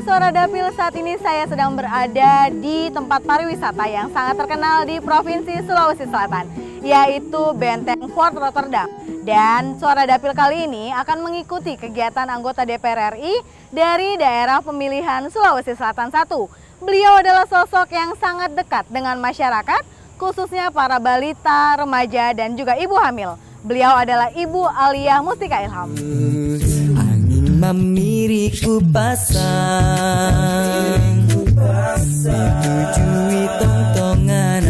Sobat Suara Dapil, saat ini saya sedang berada di tempat pariwisata yang sangat terkenal di Provinsi Sulawesi Selatan, yaitu Benteng Fort Rotterdam. Dan Suara Dapil kali ini akan mengikuti kegiatan anggota DPR RI dari daerah pemilihan Sulawesi Selatan 1. Beliau adalah sosok yang sangat dekat dengan masyarakat, khususnya para balita, remaja, dan juga ibu hamil. Beliau adalah Ibu Aliyah Mustika Ilham. Memiriku pasang ditujui tongtongan.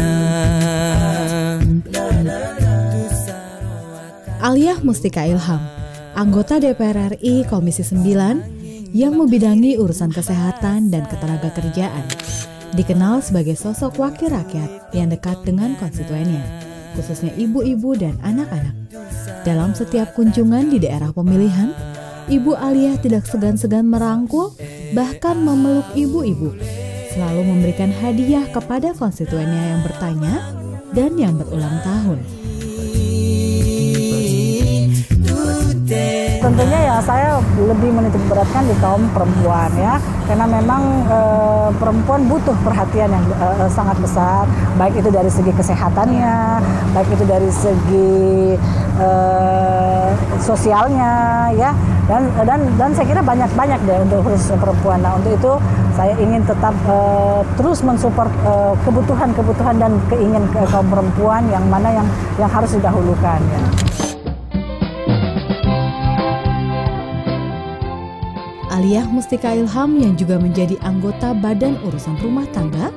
Aliyah Mustika Ilham, anggota DPR RI Komisi 9 yang membidangi urusan kesehatan dan ketenagakerjaan. Dikenal sebagai sosok wakil rakyat yang dekat dengan konstituennya, khususnya ibu-ibu dan anak-anak. Dalam setiap kunjungan di daerah pemilihan, Ibu Aliyah tidak segan-segan merangkul, bahkan memeluk ibu-ibu, selalu memberikan hadiah kepada konstituennya yang bertanya dan yang berulang tahun. Tentunya ya saya lebih menitik beratkan di kaum perempuan ya, karena memang perempuan butuh perhatian yang sangat besar, baik itu dari segi kesehatannya, baik itu dari segi sosialnya ya, dan saya kira banyak deh untuk khusus perempuan. Nah, untuk itu saya ingin tetap terus mensupport kebutuhan dan keinginan kaum perempuan yang mana yang harus didahulukan ya. Aliyah Mustika Ilham yang juga menjadi anggota Badan Urusan Rumah Tangga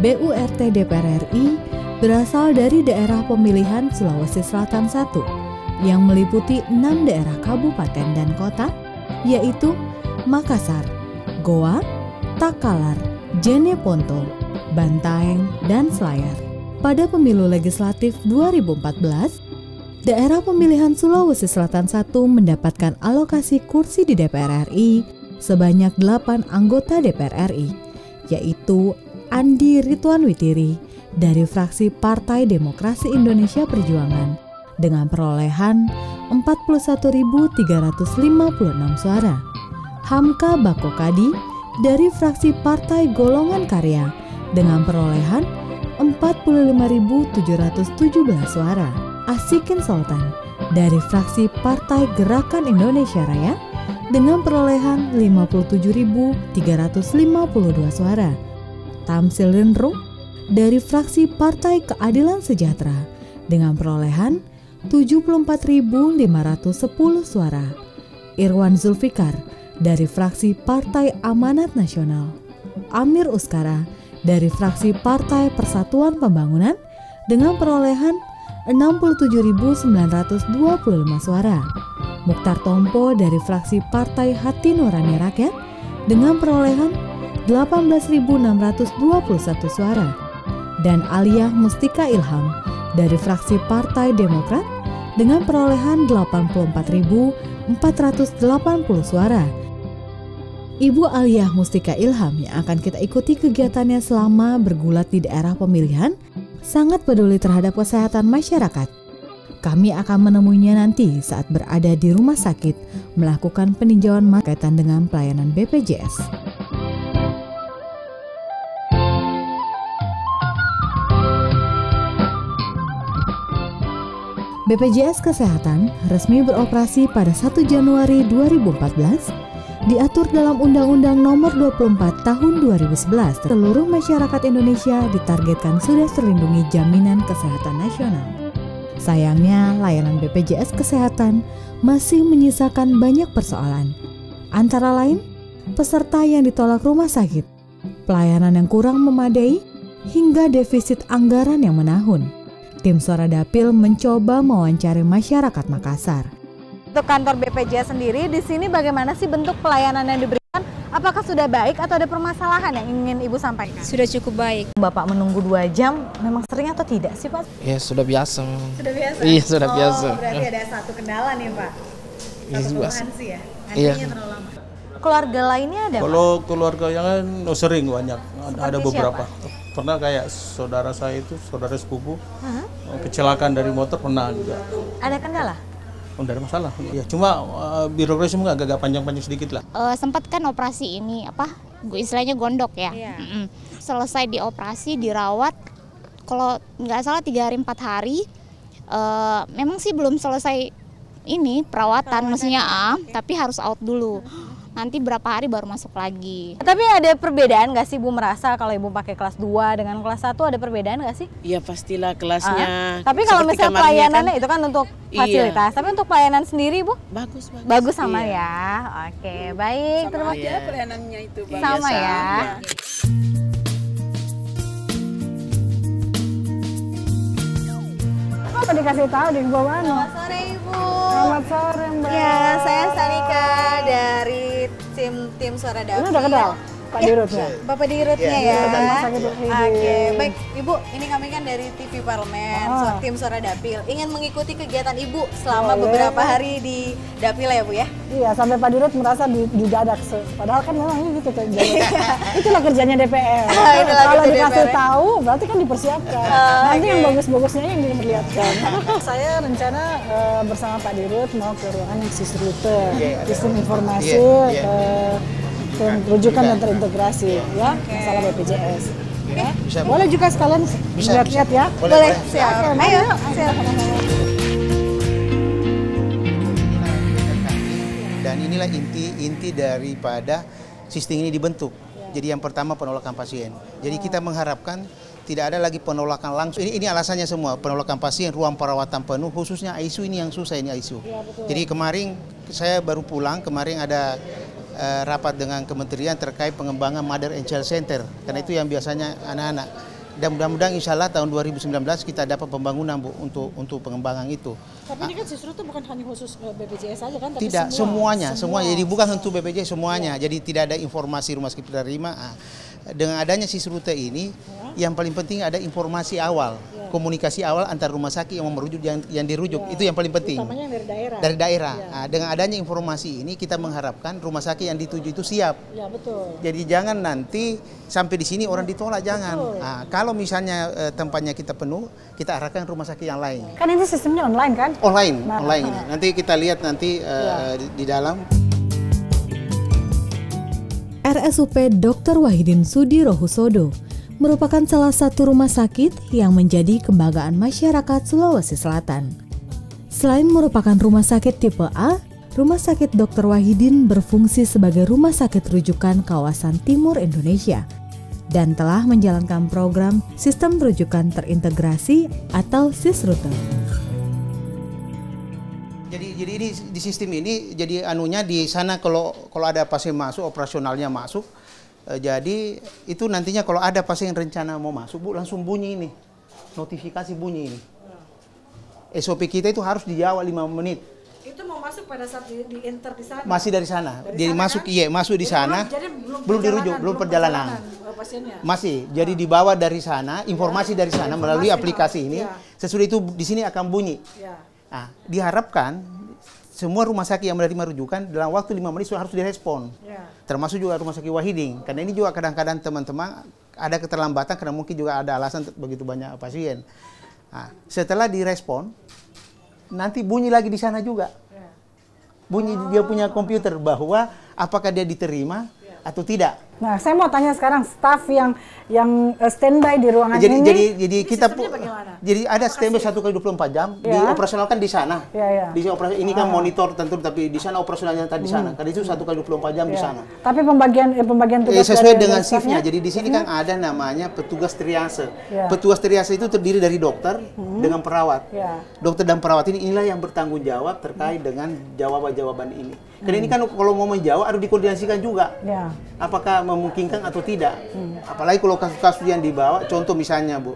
BURT DPR RI berasal dari daerah pemilihan Sulawesi Selatan 1 yang meliputi 6 daerah kabupaten dan kota, yaitu Makassar, Goa, Takalar, Jeneponto, Bantaeng, dan Selayar. Pada pemilu legislatif 2014, daerah pemilihan Sulawesi Selatan 1 mendapatkan alokasi kursi di DPR RI sebanyak 8 anggota DPR RI, yaitu Andi Ridwan Witiri dari fraksi Partai Demokrasi Indonesia Perjuangan dengan perolehan 41.356 suara, Hamka Bakokadi dari fraksi Partai Golongan Karya dengan perolehan 45.717 suara, Asikin Sultan dari fraksi Partai Gerakan Indonesia Raya dengan perolehan 57.352 suara, Tamsil Lindrung dari fraksi Partai Keadilan Sejahtera dengan perolehan 74.510 suara, Irwan Zulfikar dari fraksi Partai Amanat Nasional, Amir Uskara dari fraksi Partai Persatuan Pembangunan dengan perolehan 67.925 suara, Mukhtar Tompo dari fraksi Partai Hati Nurani Rakyat dengan perolehan 18.621 suara, dan Aliyah Mustika Ilham dari fraksi Partai Demokrat dengan perolehan 84.480 suara. Ibu Aliyah Mustika Ilham yang akan kita ikuti kegiatannya selama bergulat di daerah pemilihan sangat peduli terhadap kesehatan masyarakat. Kami akan menemuinya nanti saat berada di rumah sakit melakukan peninjauan berkaitan dengan pelayanan BPJS. BPJS Kesehatan resmi beroperasi pada 1 Januari 2014, diatur dalam Undang-Undang Nomor 24 Tahun 2011. Seluruh masyarakat Indonesia ditargetkan sudah terlindungi jaminan kesehatan nasional. Sayangnya, layanan BPJS Kesehatan masih menyisakan banyak persoalan. Antara lain, peserta yang ditolak rumah sakit, pelayanan yang kurang memadai, hingga defisit anggaran yang menahun. Tim Suara Dapil mencoba mewawancari masyarakat Makassar. Untuk kantor BPJS sendiri, di sini bagaimana sih bentuk pelayanan yang diberikan? Apakah sudah baik atau ada permasalahan yang ingin Ibu sampaikan? Sudah cukup baik. Bapak menunggu 2 jam, memang sering atau tidak sih Pak? Ya sudah biasa memang. Sudah biasa? Iya sudah biasa. Berarti ada satu kendala nih Pak? Satu keluhan sih ya? Iya. Terlalu lama. Keluarga lainnya ada Kalau keluarga yang kan sering banyak, ada beberapa. Siapa? Pernah kayak saudara saya itu, saudara sepupu, kecelakaan dari motor pernah juga. Ada kendala? Oh, tidak ada masalah. Ya, cuma birokrasi agak panjang-panjang sedikit lah. Sempat kan operasi ini istilahnya gondok ya. Selesai dioperasi, dirawat, kalau nggak salah 3 hari 4 hari, memang sih belum selesai ini perawatan maksudnya, tapi harus out dulu. Nanti berapa hari baru masuk lagi. Tapi ada perbedaan nggak sih Bu merasa kalau Ibu pakai kelas 2 dengan kelas 1 ada perbedaan nggak sih? Iya pastilah kelasnya. Tapi kalau misalnya pelayanannya kan, itu kan untuk fasilitas, tapi untuk pelayanan sendiri Bu? Bagus. Bagus sama ya. Oke, baik. Terima kasih. Pelayanannya itu bagus. Sama ya. Apa dikasih tahu di bawah mana? Selamat sore Ibu. Selamat sore Mbak. Ya, saya Sanika dari tim Suara Dapil. Ini udah kenal Pak Dirutnya? Bapak Dirutnya ya. Oke, baik Ibu, ini kami kan dari TV Parlemen, tim Suara Dapil. Ingin mengikuti kegiatan Ibu selama beberapa hari di Dapil ya Bu ya? Iya, sampai Pak Dirut merasa didadak. Padahal kan memang ini gitu. Itulah kerjanya DPR. Kalau dikasih tahu, berarti kan dipersiapkan. Nanti yang bagus-bagusnya yang diperlihatkan. Saya rencana bersama Pak Dirut mau ke ruangan yang Sisrute, sistem informasi, rujukan dan terintegrasi, ya, masalah BPJS. Ya. Boleh juga sekalian lihat-lihat ya. Boleh, siap. Ayo, siap. Dan inilah inti daripada sistem ini dibentuk. Jadi yang pertama penolakan pasien. Jadi kita mengharapkan tidak ada lagi penolakan langsung. Ini alasannya semua, penolakan pasien, ruang perawatan penuh, khususnya ICU ini yang susah ini ICU. Jadi kemarin saya baru pulang, kemarin ada rapat dengan kementerian terkait pengembangan Mother and Child Center. Karena itu yang biasanya anak-anak. Dan mudah-mudahan insya Allah tahun 2019 kita dapat pembangunan Bu untuk pengembangan itu. Tapi ini kan Sisru itu bukan hanya khusus BPJS saja kan? Tapi tidak, semuanya. Jadi bukan untuk BPJS semuanya. Jadi tidak ada informasi rumah sakit penerima. Dengan adanya Sisru ini, yang paling penting ada informasi awal. Komunikasi awal antar rumah sakit yang merujuk yang dirujuk itu yang paling penting. Utamanya dari daerah. Dari daerah. Nah, dengan adanya informasi ini kita mengharapkan rumah sakit yang dituju itu siap. Ya betul. Jadi jangan nanti sampai di sini orang ditolak, jangan. Nah, kalau misalnya tempatnya kita penuh, kita arahkan rumah sakit yang lain. Kan ini sistemnya online kan? Online ini. Nanti kita lihat nanti di dalam. RSUP Dr. Wahidin Sudirohusodo merupakan salah satu rumah sakit yang menjadi kebanggaan masyarakat Sulawesi Selatan. Selain merupakan rumah sakit tipe A, Rumah Sakit Dr. Wahidin berfungsi sebagai rumah sakit rujukan kawasan Timur Indonesia dan telah menjalankan program Sistem Rujukan Terintegrasi atau Sisrute. Jadi ini di sistem ini, jadi anunya di sana kalau ada pasien masuk, operasionalnya masuk. Jadi itu nantinya kalau ada pasien yang rencana mau masuk, Bu, langsung bunyi ini. Notifikasi bunyi ini. SOP kita itu harus dijawab 5 menit. Itu mau masuk pada saat di enter di sana? Masih dari sana. Jadi sana, masuk, kan? iya, masuk di sana. Jadi belum dirujuk, belum perjalanan. Pasiennya. Masih. Jadi dibawa dari sana, informasi dari sana melalui aplikasi ini. Sesudah itu di sini akan bunyi. Nah, diharapkan semua rumah sakit yang menerima rujukan dalam waktu 5 menit sudah harus direspon. Termasuk juga rumah sakit Wahidin. Karena ini juga kadang-kadang teman-teman ada keterlambatan karena mungkin juga ada alasan begitu banyak pasien. Nah, setelah direspon, nanti bunyi lagi di sana juga. Bunyi dia punya komputer bahwa apakah dia diterima atau tidak. Nah, saya mau tanya sekarang staf yang standby di ruangan ini. Jadi kita jadi ada standby 1x24 jam, dioperasionalkan di sana. Di operasi ini kan monitor tentu, tapi di sana operasionalnya tadi di sana. Karena itu 1x24 jam di sana. Tapi pembagian tugas sesuai dengan shiftnya. Jadi di sini kan ada namanya petugas triase. Petugas triase itu terdiri dari dokter dengan perawat. Dokter dan perawat inilah yang bertanggung jawab terkait dengan jawaban-jawaban ini. Karena ini kan kalau mau menjawab harus dikoordinasikan juga. Apakah memungkinkan atau tidak. Apalagi kalau kasus-kasus yang dibawa, contoh misalnya Bu,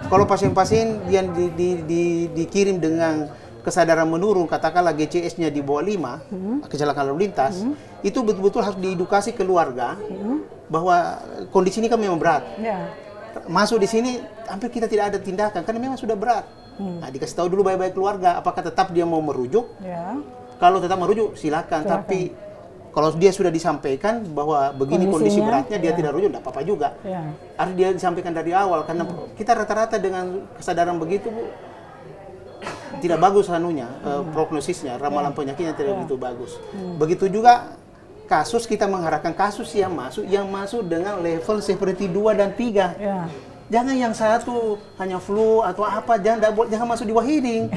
kalau pasien-pasien yang dikirim dengan kesadaran menurun, katakanlah GCS-nya di bawah 5, kecelakaan lalu lintas, itu betul-betul harus diedukasi keluarga bahwa kondisi ini kan memang berat. Masuk di sini, hampir kita tidak ada tindakan, karena memang sudah berat. Nah, dikasih tahu dulu baik-baik keluarga, apakah tetap dia mau merujuk? Kalau tetap merujuk, silakan. Tapi kalau dia sudah disampaikan bahwa begini kondisi beratnya, dia tidak rujuk, tidak apa-apa juga. Harus dia disampaikan dari awal, karena kita rata-rata dengan kesadaran begitu, Bu, tidak bagus anunya, prognosisnya, ramalan penyakitnya tidak begitu bagus. Begitu juga kasus kita mengharapkan kasus yang masuk dengan level seperti 2 dan 3. Ya. Jangan yang satu hanya flu atau apa, jangan masuk di Wahiding.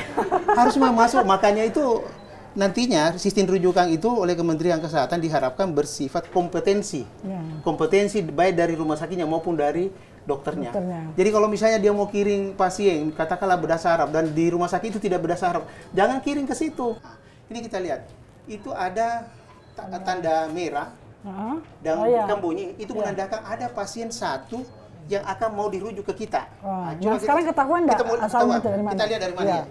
Harus masuk, makanya itu nantinya sistem rujukan itu oleh Kementerian Kesehatan diharapkan bersifat kompetensi. Ya. Kompetensi baik dari rumah sakitnya maupun dari dokternya. Jadi kalau misalnya dia mau kirim pasien, katakanlah bedah saraf, dan di rumah sakit itu tidak bedah saraf, jangan kirim ke situ. Ini kita lihat, itu ada tanda merah dan ikan bunyi, itu menandakan ada pasien satu yang akan mau dirujuk ke kita. Sekarang ketahuan nggak asalnya dari mana? Kita lihat dari mana ya?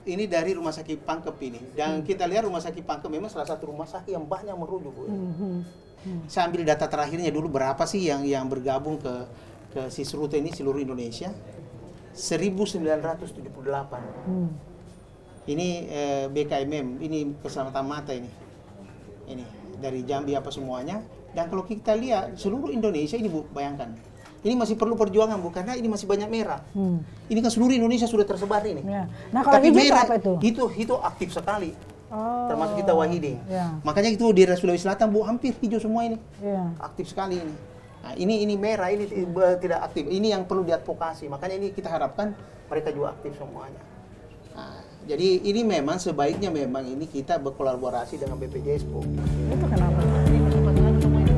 Ini dari Rumah Sakit Pangkep ini. Dan kita lihat Rumah Sakit Pangkep memang salah satu rumah sakit yang banyak merujuk. Saya ambil data terakhirnya dulu, berapa sih yang bergabung ke Sisrute ini seluruh Indonesia? 1978. Ini BKMM, ini Keselamatan Mata ini. Ini dari Jambi apa semuanya. Dan kalau kita lihat seluruh Indonesia ini, Bu, bayangkan. Ini masih perlu perjuangan, Bu, karena ini masih banyak merah. Ini kan seluruh Indonesia sudah tersebar ini. Ya. Nah, kalau tapi merah apa itu? Itu aktif sekali. Termasuk kita Wahiding. Ya. Makanya itu di Sulawesi Selatan, Bu, hampir hijau semua ini. Ya. Aktif sekali ini. Nah, ini merah, ini tidak aktif. Ini yang perlu diadvokasi. Makanya ini kita harapkan mereka juga aktif semuanya. Nah, jadi ini memang sebaiknya memang ini kita berkolaborasi dengan BPJS, Bu. Itu kenapa?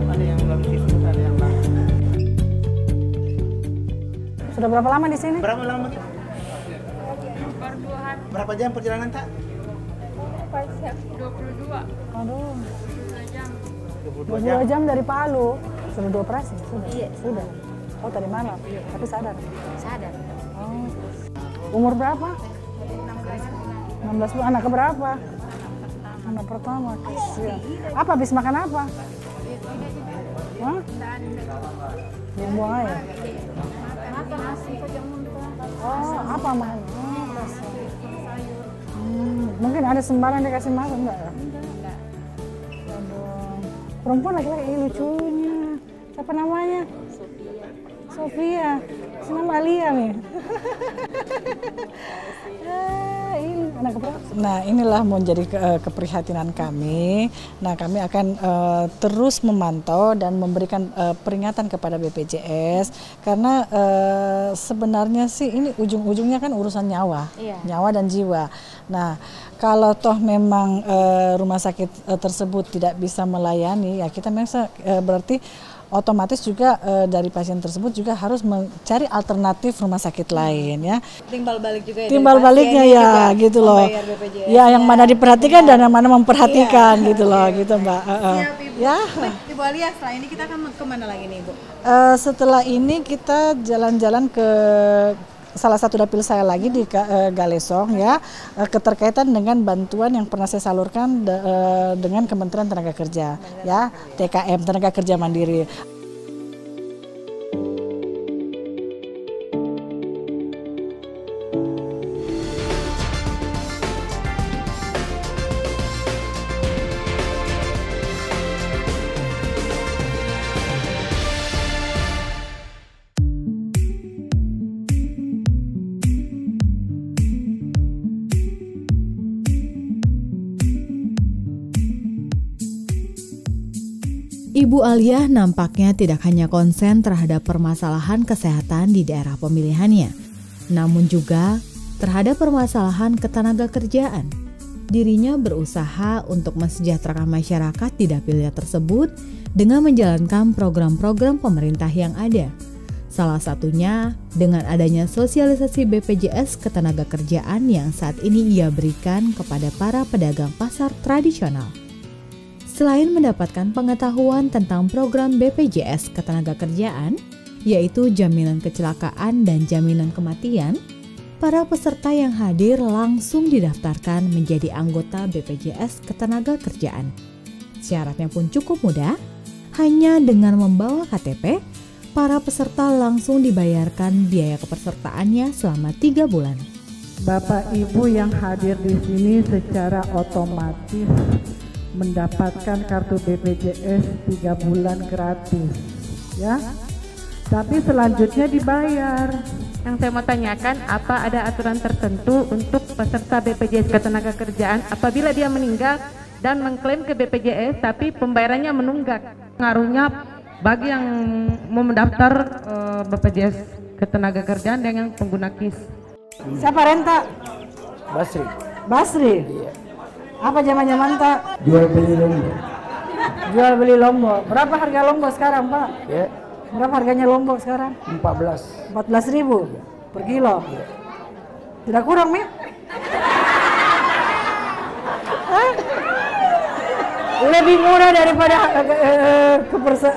Ada yang melalui Sisrute, ada yang lain. Sudah berapa lama di sini? Berapa lama? Berapa jam perjalanan, Tak? 22. Aduh. 22 jam dari Palu. Sudah dioperasi? Sudah? Iya. Sudah. Oh, tadi malam? Iya. Tapi sadar? Sadar. Oh. Umur berapa? 16 bulan. Anak keberapa? Anak pertama. Kasihan. Apa habis makan apa? Hah? Buang air. Oh, apa makan? Mungkin ada sembarang dikasih makan enggak ya? Enggak. Perempuan laki-laki lucunya. Siapa namanya? Sofia. Nama Alia nih. Ini anak keberapa? Nah, inilah mau jadi keprihatinan kami. Nah, kami akan terus memantau dan memberikan peringatan kepada BPJS karena sebenarnya sih ini ujung-ujungnya kan urusan nyawa, nyawa dan jiwa. Nah, kalau toh memang rumah sakit tersebut tidak bisa melayani, ya kita memang berarti otomatis juga dari pasien tersebut juga harus mencari alternatif rumah sakit lain ya. Timbal balik juga ya. Timbal baliknya ya gitu loh. Ya yang mana diperhatikan dan yang mana memperhatikan gitu loh gitu Mbak. Siap Ibu. Ya. Ibu Alia, setelah ini kita akan kemana lagi nih Ibu? Setelah ini kita jalan-jalan ke salah satu dapil saya lagi di Galesong ya, keterkaitan dengan bantuan yang pernah saya salurkan dengan Kementerian Tenaga Kerja ya, TKM Tenaga Kerja Mandiri. Ibu Alia nampaknya tidak hanya konsen terhadap permasalahan kesehatan di daerah pemilihannya, namun juga terhadap permasalahan ketenaga kerjaan. Dirinya berusaha untuk mensejahterakan masyarakat di dapilnya tersebut dengan menjalankan program-program pemerintah yang ada. Salah satunya dengan adanya sosialisasi BPJS Ketenagakerjaan yang saat ini ia berikan kepada para pedagang pasar tradisional. Selain mendapatkan pengetahuan tentang program BPJS Ketenagakerjaan, yaitu jaminan kecelakaan dan jaminan kematian, para peserta yang hadir langsung didaftarkan menjadi anggota BPJS Ketenagakerjaan. Syaratnya pun cukup mudah, hanya dengan membawa KTP, para peserta langsung dibayarkan biaya kepesertaannya selama 3 bulan. Bapak Ibu yang hadir di sini secara otomatis mendapatkan kartu BPJS 3 bulan gratis, ya. Tapi selanjutnya dibayar. Yang saya mau tanyakan, apa ada aturan tertentu untuk peserta BPJS Ketenagakerjaan apabila dia meninggal dan mengklaim ke BPJS tapi pembayarannya menunggak. Pengaruhnya bagi yang mau mendaftar BPJS Ketenagakerjaan dengan pengguna KIS. Siapa Renta? Basri. Basri? Iya. Apa zaman-zaman tak? Jual beli lombo. Jual beli lombok. Berapa harga lombok sekarang, Pak? Ya. Berapa harganya lombok sekarang? 14.000 per kilo. Ya. Tidak kurang, Mi? Lebih murah daripada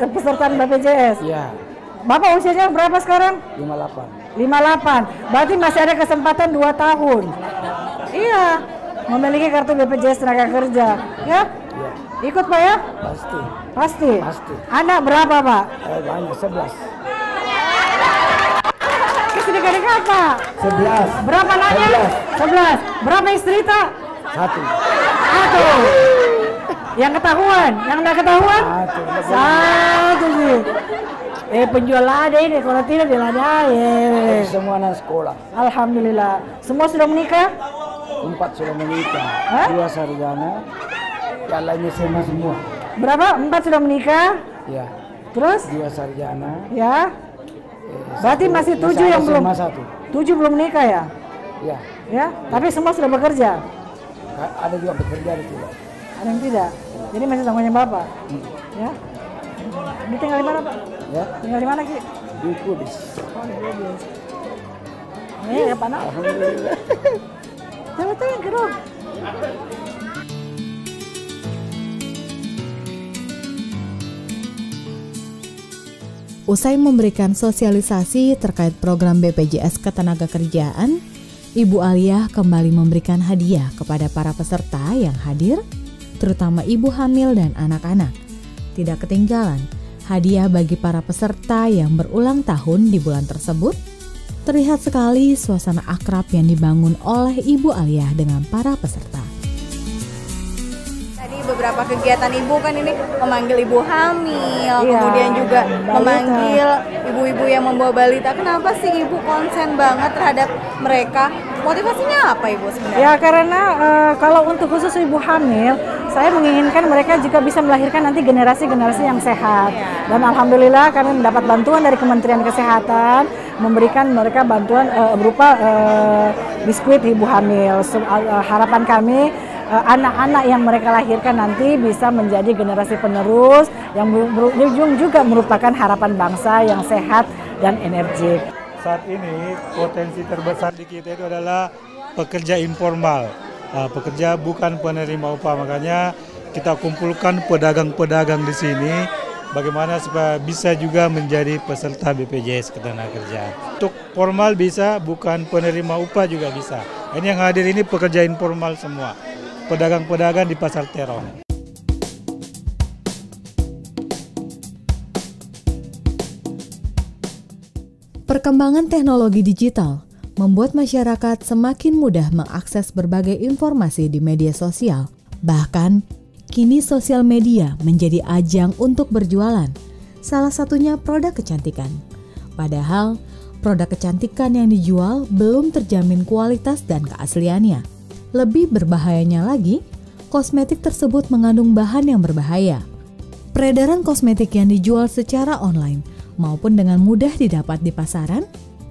kepesertaan BPJS. Iya. Bapak usianya berapa sekarang? 58. 58. Berarti masih ada kesempatan 2 tahun. Iya. Memiliki kartu BPJS tenaga kerja, ya? Iya. Ikut, Pak, ya? Pasti. Pasti. Pasti. Anak berapa, Pak? Banyak, 11. Istri apa? 11. Berapa anaknya? 11. Berapa istri, tak? 1. 1. Yang ketahuan? Yang enggak ketahuan? 1 sih. Penjual lada ini, kalau tidak dia lada ya. Semua anak sekolah. Alhamdulillah. Semua sudah menikah? 4 sudah menikah. 2 sarjana. Yang lainnya SMA semua. Berapa? 4 sudah menikah? Ya. Terus? 2 sarjana. Ya. Berarti masih 7 yang belum. 7 belum menikah ya? Ya. Ya. Tapi semua sudah bekerja. Ada juga bekerja, ada tidak. Ada yang tidak. Jadi masih tanggungannya Bapak. Ya. Ini tinggal di mana, Pak? Ya. Tinggal di mana, Ki? Di Kudus. Oh, di Kudus. Apa nak? Alhamdulillah. Jalan-jalan ke dong. Usai memberikan sosialisasi terkait program BPJS Ketenagakerjaan, Ibu Aliyah kembali memberikan hadiah kepada para peserta yang hadir, terutama ibu hamil dan anak-anak. Tidak ketinggalan, hadiah bagi para peserta yang berulang tahun di bulan tersebut. Terlihat sekali suasana akrab yang dibangun oleh Ibu Aliyah dengan para peserta. Tadi beberapa kegiatan Ibu kan ini memanggil ibu hamil, kemudian juga memanggil ibu-ibu yang membawa balita. Kenapa sih Ibu konsen banget terhadap mereka? Motivasinya apa Ibu sebenarnya? Ya karena kalau untuk khusus ibu hamil, saya menginginkan mereka juga bisa melahirkan nanti generasi-generasi yang sehat. Dan alhamdulillah kami mendapat bantuan dari Kementerian Kesehatan, memberikan mereka bantuan berupa biskuit ibu hamil. Harapan kami anak-anak yang mereka lahirkan nanti bisa menjadi generasi penerus yang berujung juga merupakan harapan bangsa yang sehat dan energik. Saat ini potensi terbesar di kita itu adalah pekerja informal, pekerja bukan penerima upah. Makanya kita kumpulkan pedagang-pedagang di sini, bagaimana supaya bisa juga menjadi peserta BPJS Ketenagakerjaan. Untuk formal bisa, bukan penerima upah juga bisa. Ini yang hadir ini pekerja informal semua, pedagang-pedagang di Pasar Terong. Perkembangan teknologi digital membuat masyarakat semakin mudah mengakses berbagai informasi di media sosial. Bahkan, kini sosial media menjadi ajang untuk berjualan, salah satunya produk kecantikan. Padahal, produk kecantikan yang dijual belum terjamin kualitas dan keasliannya. Lebih berbahayanya lagi, kosmetik tersebut mengandung bahan yang berbahaya. Peredaran kosmetik yang dijual secara online maupun dengan mudah didapat di pasaran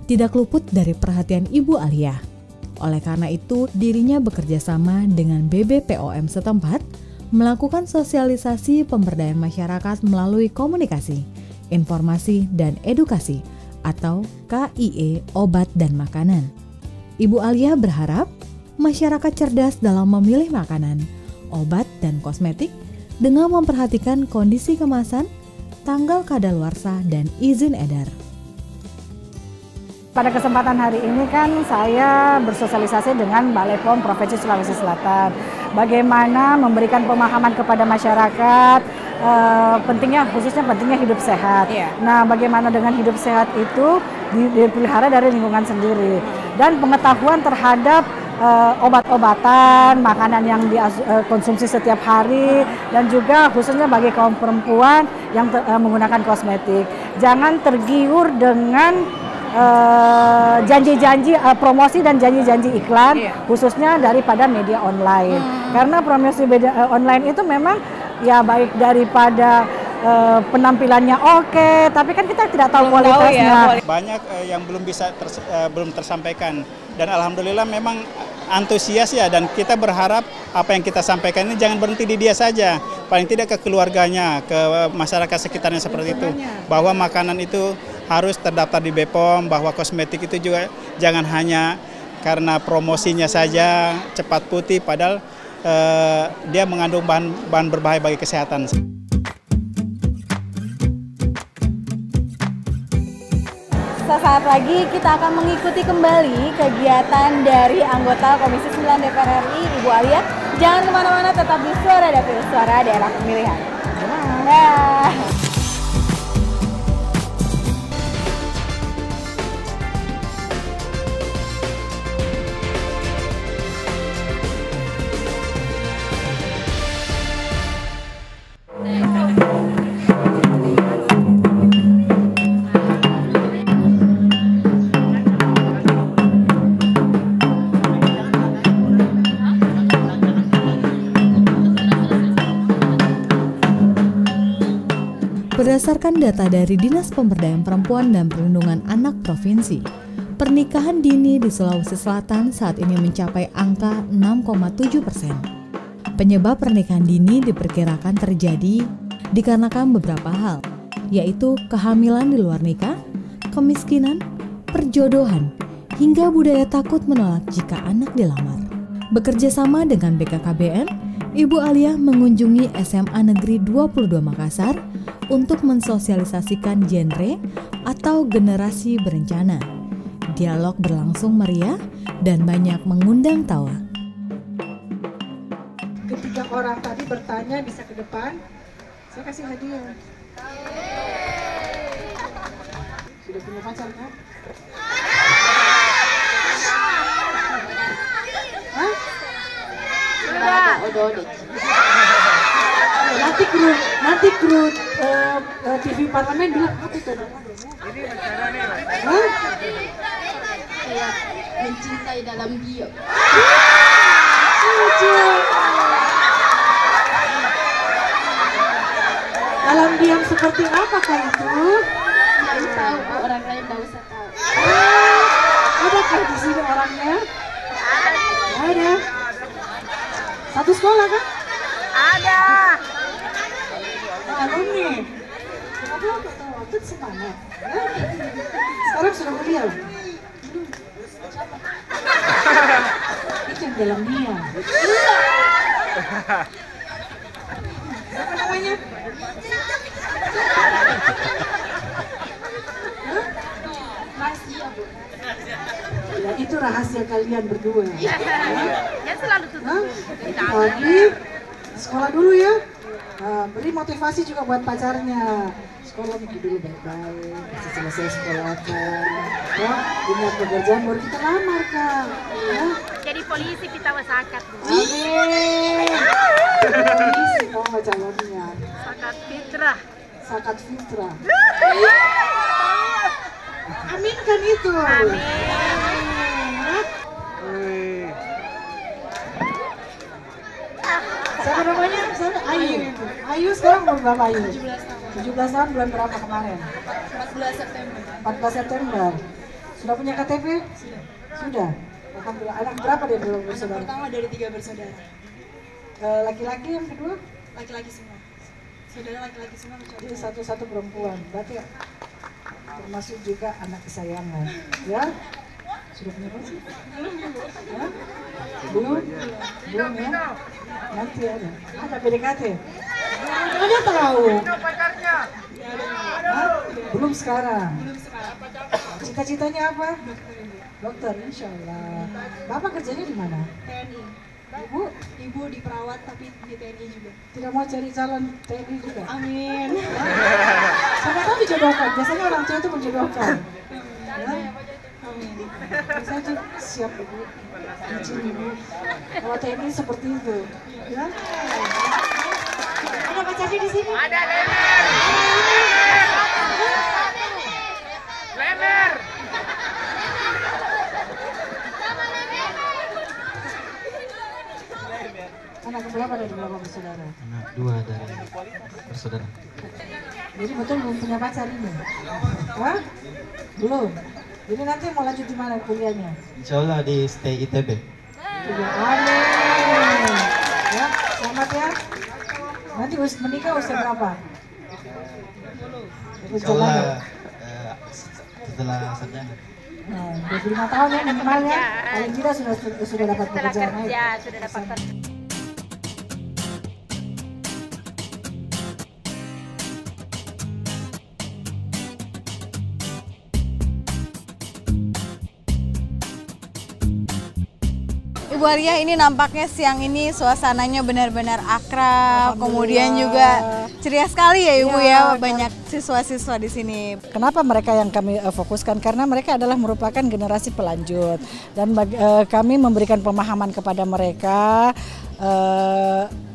tidak luput dari perhatian Ibu Aliyah. Oleh karena itu, dirinya bekerja sama dengan BBPOM setempat melakukan sosialisasi pemberdayaan masyarakat melalui komunikasi, informasi, dan edukasi atau KIE obat dan makanan. Ibu Aliyah berharap masyarakat cerdas dalam memilih makanan, obat, dan kosmetik dengan memperhatikan kondisi kemasan, tanggal kadaluarsa, dan izin edar. Pada kesempatan hari ini kan saya bersosialisasi dengan Balai POM Provinsi Sulawesi Selatan. Bagaimana memberikan pemahaman kepada masyarakat, khususnya pentingnya hidup sehat. Nah, bagaimana dengan hidup sehat itu dipelihara dari lingkungan sendiri. Dan pengetahuan terhadap obat-obatan, makanan yang dikonsumsi setiap hari, dan juga khususnya bagi kaum perempuan yang menggunakan kosmetik. Jangan tergiur dengan janji-janji promosi dan janji-janji iklan, khususnya daripada media online. Karena promosi media online itu memang ya baik daripada penampilannya oke, tapi kan kita tidak tahu kualitasnya. Banyak yang belum tersampaikan, dan alhamdulillah memang antusias ya, dan kita berharap apa yang kita sampaikan ini jangan berhenti di dia saja, paling tidak ke keluarganya, ke masyarakat sekitarnya seperti itu, bahwa makanan itu harus terdaftar di BPOM, bahwa kosmetik itu juga jangan hanya karena promosinya saja cepat putih, padahal dia mengandung bahan berbahaya bagi kesehatan. Sesaat lagi kita akan mengikuti kembali kegiatan dari anggota Komisi 9 DPR RI, Ibu Alia. Jangan kemana-mana, tetap di Suara Dapil, Suara Daerah Pemilihan. Nah. Berdasarkan data dari Dinas Pemberdayaan Perempuan dan Perlindungan Anak Provinsi, pernikahan dini di Sulawesi Selatan saat ini mencapai angka 6,7%. Penyebab pernikahan dini diperkirakan terjadi dikarenakan beberapa hal, yaitu kehamilan di luar nikah, kemiskinan, perjodohan, hingga budaya takut menolak jika anak dilamar. Bekerja sama dengan BKKBN, Ibu Alia mengunjungi SMA Negeri 22 Makassar untuk mensosialisasikan genre atau generasi berencana. Dialog berlangsung meriah dan banyak mengundang tawa. Ketiga orang tadi bertanya bisa ke depan, saya kasih hadiah. Sudah punya pacar kan? Hah? Sudah. Nanti kru TV Parlemen bilang apa itu? Hah? Mencintai dalam diam. Dalam diam seperti apa kali itu? Yang tahu, orang lain tidak usah tahu. Adakah di sini orangnya? Ada. Satu sekolah kan? Ada. Alumni. Kenapa aku tahu? Itu semangat. Sekarang sudah kuliah. Itu yang dalam diam. Siapa namanya? Rahasia, Bu. Ya, itu rahasia kalian berdua. Ya selalu tutup. Lagi sekolah dulu ya. Beri motivasi juga buat pacarnya. Sekolah dulu baik-baik, bisa selesai sekolahkan. Ya, punya pekerjaan baru kita lamar kan. Ya. Jadi polisi kita wasakat, Bu. Amin. Jadi polisi mau calonnya. Sakat fitrah. Sakat fitrah. Amin kan itu. Amin. Siapa namanya? Ayu. Ayu sekarang umur berapa Ayu? 17 tahun bulan berapa kemarin? 14 September. 14 September. Sudah punya KTP? Sudah. Alhamdulillah. Anak berapa dia bersaudara? Pertama dari 3 bersaudara. Laki-laki, yang kedua? Laki-laki semua. Saudara laki-laki semua. Jadi satu-satu perempuan. Berarti termasuk juga anak kesayangan. Ya? Sudah punya pacar? Ya? Belum? Belum ya? Nanti ada. Ada PDKT? Mana tahu? Hah? Belum sekarang? Cita-citanya apa? Dokter, insya Allah. Bapak kerjanya di mana? TNI. Ibu? Ibu di perawat tapi di TNI juga. Tidak mau cari calon TNI juga? Amin. Siapa tahu dijodohkan. Biasanya orang tua itu menjodohkan. Ya? Amin. Bisa aja siap Ibu. Izin Ibu. Kalau TNI seperti itu. Ya? Ada pacarnya di sini? Ada lemer. Lemer. Anak berapa dari berapa bersaudara? Anak 2 dari bersaudara. Jadi betul belum punya pacar ini? Hah? Belum? Jadi nanti mau lanjut di mana kuliahnya? Insya Allah di stay ITB. Amin. Ya, selamat ya. Nanti menikah usia berapa? Insya Allah setelah sarjana. Nah, 25 tahun ya minimalnya. Paling tidak sudah dapat pekerjaan. Sudah dapat kerja. Ibu Alia, ini nampaknya siang ini suasananya benar-benar akrab, kemudian juga ceria sekali ya Ibu ya, banyak siswa-siswa di sini. Kenapa mereka yang kami fokuskan? Karena mereka adalah merupakan generasi pelanjut dan kami memberikan pemahaman kepada mereka.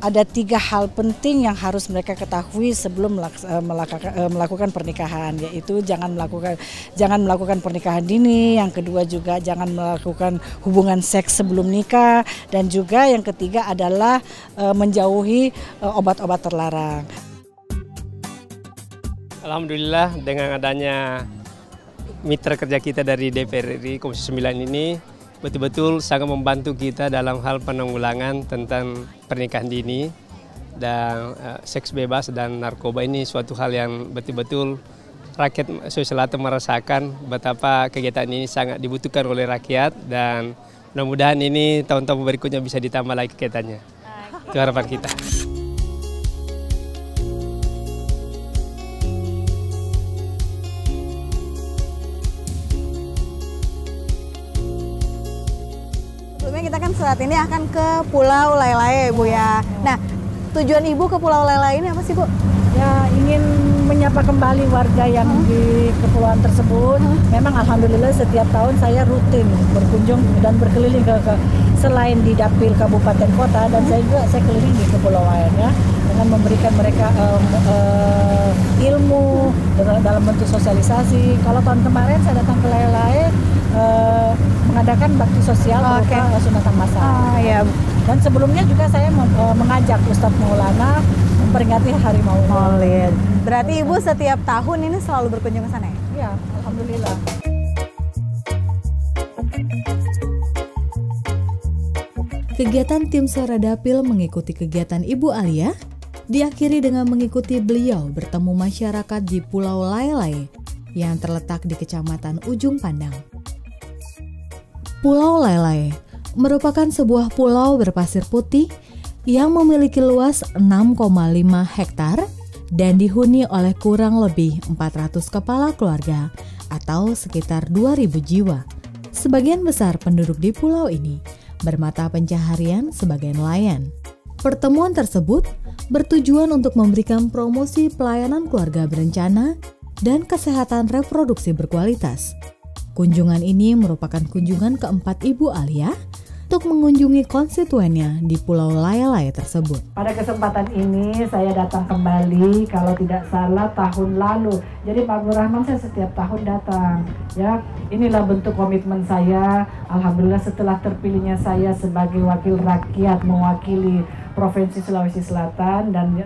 Ada 3 hal penting yang harus mereka ketahui sebelum melakukan pernikahan, yaitu jangan melakukan pernikahan dini, yang kedua juga jangan melakukan hubungan seks sebelum nikah, dan juga yang ketiga adalah menjauhi obat-obat terlarang. Alhamdulillah dengan adanya mitra kerja kita dari DPR RI Komisi 9 ini betul-betul sangat membantu kita dalam hal penanggulangan tentang pernikahan dini dan seks bebas dan narkoba. Ini suatu hal yang betul-betul rakyat Sulawesi Selatan merasakan betapa kegiatan ini sangat dibutuhkan oleh rakyat, dan mudah-mudahan ini tahun-tahun berikutnya bisa ditambah lagi kegiatannya. Itu harapan kita. Kita kan saat ini akan ke Pulau Lelai ya Bu ya. Nah, tujuan Ibu ke Pulau Lelai ini apa sih Bu? Ya, ingin menyapa kembali warga yang di kepulauan tersebut. Memang alhamdulillah setiap tahun saya rutin berkunjung dan berkeliling ke selain di dapil kabupaten kota, dan saya keliling di kepulauan ya, dengan memberikan mereka ilmu dalam bentuk sosialisasi. Kalau tahun kemarin saya datang ke Lelai mengadakan bakti sosial berupa sunatan masal. Ya. Dan sebelumnya juga saya mengajak Ustadz Maulana memperingati Hari Maulid. Berarti Ibu setiap tahun ini selalu berkunjung ke sana ya? Iya, alhamdulillah. Kegiatan tim Suara Dapil mengikuti kegiatan Ibu Alia diakhiri dengan mengikuti beliau bertemu masyarakat di Pulau Lelai yang terletak di Kecamatan Ujung Pandang. Pulau Lelai merupakan sebuah pulau berpasir putih yang memiliki luas 6,5 hektar dan dihuni oleh kurang lebih 400 kepala keluarga atau sekitar 2.000 jiwa. Sebagian besar penduduk di pulau ini bermata pencaharian sebagai nelayan. Pertemuan tersebut bertujuan untuk memberikan promosi pelayanan keluarga berencana dan kesehatan reproduksi berkualitas. Kunjungan ini merupakan kunjungan keempat Ibu Alia untuk mengunjungi konstituennya di Pulau Lelai tersebut. Pada kesempatan ini saya datang kembali, kalau tidak salah tahun lalu. Jadi Pak Abdul Rahman saya setiap tahun datang. Ya, inilah bentuk komitmen saya. Alhamdulillah setelah terpilihnya saya sebagai wakil rakyat mewakili Provinsi Sulawesi Selatan dan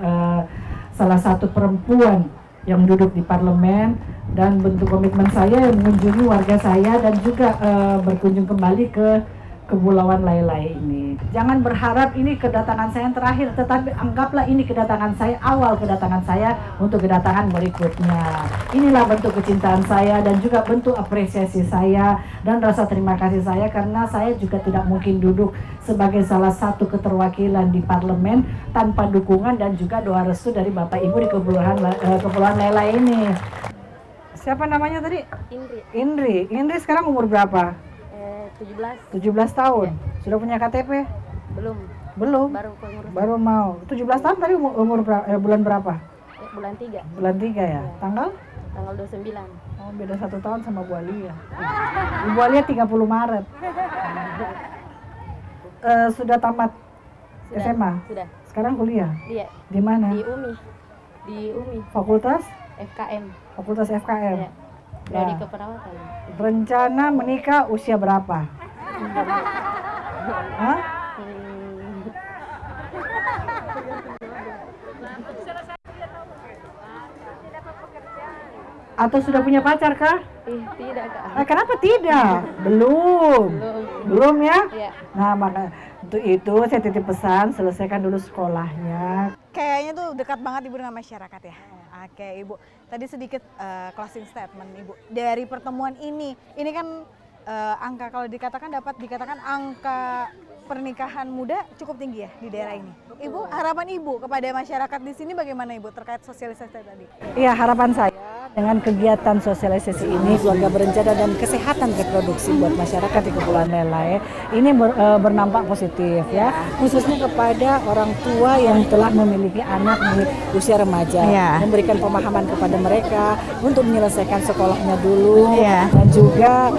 salah satu perempuan yang duduk di parlemen, dan bentuk komitmen saya mengunjungi warga saya dan juga berkunjung kembali ke Kepulauan Lelai ini. Jangan berharap ini kedatangan saya yang terakhir, tetapi anggaplah ini kedatangan saya, awal kedatangan saya untuk kedatangan berikutnya. Inilah bentuk kecintaan saya dan juga bentuk apresiasi saya dan rasa terima kasih saya, karena saya juga tidak mungkin duduk sebagai salah satu keterwakilan di parlemen tanpa dukungan dan juga doa restu dari Bapak Ibu di Kepulauan Lelai ini. Siapa namanya tadi? Indri. Indri sekarang umur berapa? 17 tahun. Ya. Sudah punya KTP? Belum. Baru mau. 17 tahun tadi umur bulan berapa? Bulan 3. Bulan 3 ya. Tanggal 29. Oh, beda 1 tahun sama Bu Alia. Ibu Alia 30 Maret. Sudah tamat SMA? Sudah. Sekarang kuliah? Iya. Di mana? Di UMI. Fakultas? FKM. Fakultas FKM. Iya. Dari keperawatan. Rencana menikah usia berapa? Hah? Atau sudah punya pacar kah? Tidak Kak. Kenapa tidak? Belum ya? Iya. Nah maka untuk itu saya titip pesan, selesaikan dulu sekolahnya. Kayaknya tuh dekat banget Ibu dengan masyarakat ya. Oke Ibu, tadi sedikit closing statement Ibu. Dari pertemuan ini kan angka kalau dapat dikatakan angka pernikahan muda cukup tinggi ya di daerah ini. Ibu, harapan Ibu kepada masyarakat di sini bagaimana Ibu terkait sosialisasi tadi? Iya, harapan saya dengan kegiatan sosialisasi ini, keluarga berencana dan kesehatan reproduksi buat masyarakat di Kepulauan Lelai ini bernampak positif ya, khususnya kepada orang tua yang telah memiliki anak di usia remaja, memberikan pemahaman kepada mereka untuk menyelesaikan sekolahnya dulu dan juga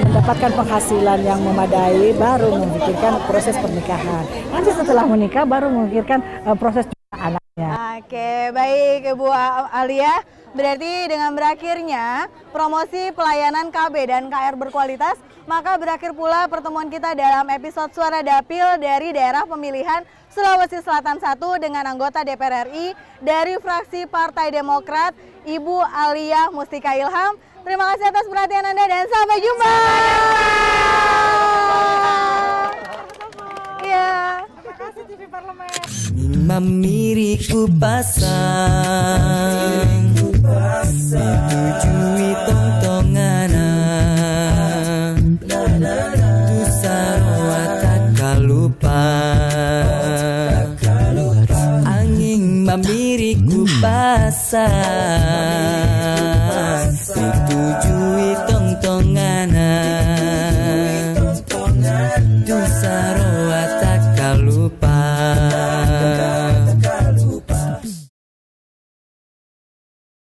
mendapatkan penghasilan yang memadai baru memikirkan proses pernikahan. Nanti setelah menikah baru memikirkan proses anaknya. Oke, baik Ibu Alia. Berarti dengan berakhirnya promosi pelayanan KB dan KR berkualitas, maka berakhir pula pertemuan kita dalam episode Suara Dapil dari daerah pemilihan Sulawesi Selatan 1 dengan anggota DPR RI dari fraksi Partai Demokrat, Ibu Alia Mustika Ilham. Terima kasih atas perhatian Anda dan sampai jumpa. Iya. Terima kasih TV Parlemen. Mamiriku pasang ditujui tongtongana tu sarwa tak kalupa angin mamiriku pasang